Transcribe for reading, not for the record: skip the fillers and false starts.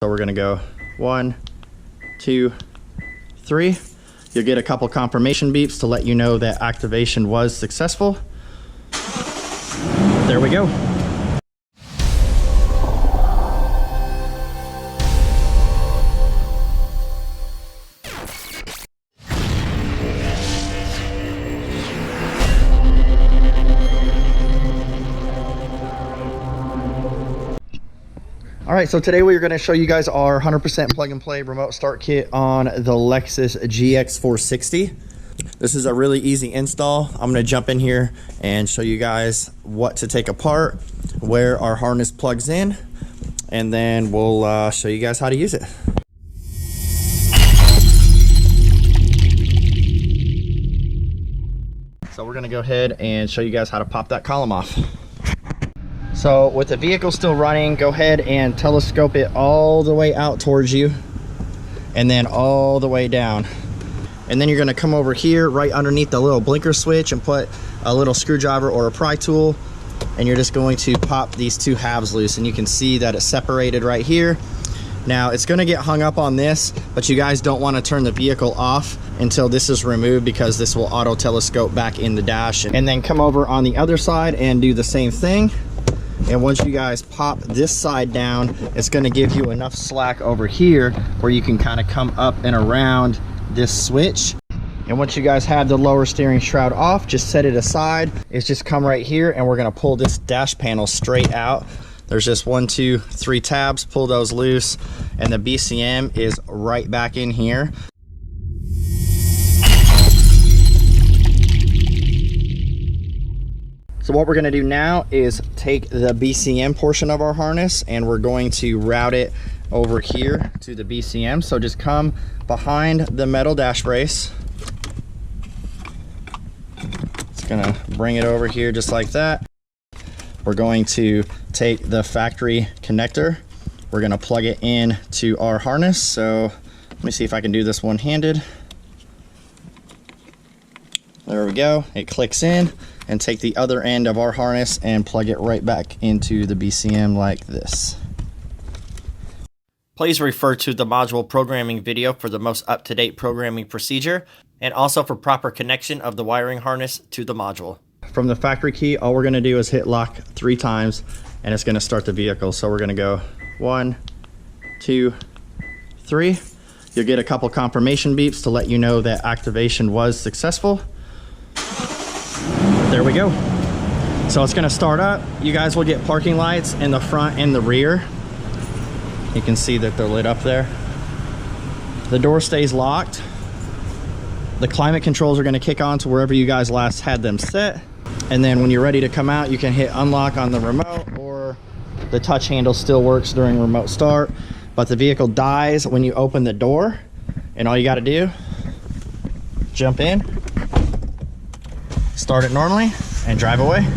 So we're gonna go 1, 2, 3. You'll get a couple confirmation beeps to let you know that activation was successful. There we go. All right, so today we're going to show you guys our 100% plug and play remote start kit on the Lexus GX 460. This is a really easy install. I'm going to jump in here and show you guys what to take apart, where our harness plugs in, and then we'll show you guys how to use it. So we're going to go ahead and show you guys how to pop that column off. So with the vehicle still running, go ahead and telescope it all the way out towards you and then all the way down. And then you're gonna come over here right underneath the little blinker switch and put a little screwdriver or a pry tool, and you're just going to pop these two halves loose, and you can see that it's separated right here. Now it's gonna get hung up on this, but you guys don't wanna turn the vehicle off until this is removed, because this will auto telescope back in the dash. And then come over on the other side and do the same thing. And once you guys pop this side down, it's going to give you enough slack over here where you can kind of come up and around this switch. And once you guys have the lower steering shroud off, just set it aside. It's just come right here, and we're going to pull this dash panel straight out. There's just 1, 2, 3 tabs. Pull those loose, and the BCM is right back in here. So what we're going to do now is take the BCM portion of our harness, and we're going to route it over here to the BCM. So just come behind the metal dash brace. It's going to bring it over here just like that. We're going to take the factory connector. We're going to plug it in to our harness. So let me see if I can do this one-handed. There we go. It clicks in. And take the other end of our harness and plug it right back into the BCM like this. Please refer to the module programming video for the most up-to-date programming procedure, and also for proper connection of the wiring harness to the module. From the factory key, all we're gonna do is hit lock 3 times, and it's gonna start the vehicle. So we're gonna go 1, 2, 3. You'll get a couple confirmation beeps to let you know that activation was successful. There we go. So it's gonna start up. You guys will get parking lights in the front and the rear. You can see that they're lit up there. The door stays locked. The climate controls are gonna kick on to wherever you guys last had them set. And then when you're ready to come out, you can hit unlock on the remote, or the touch handle still works during remote start. But the vehicle dies when you open the door, and all you gotta do, jump in, start it normally, and drive away.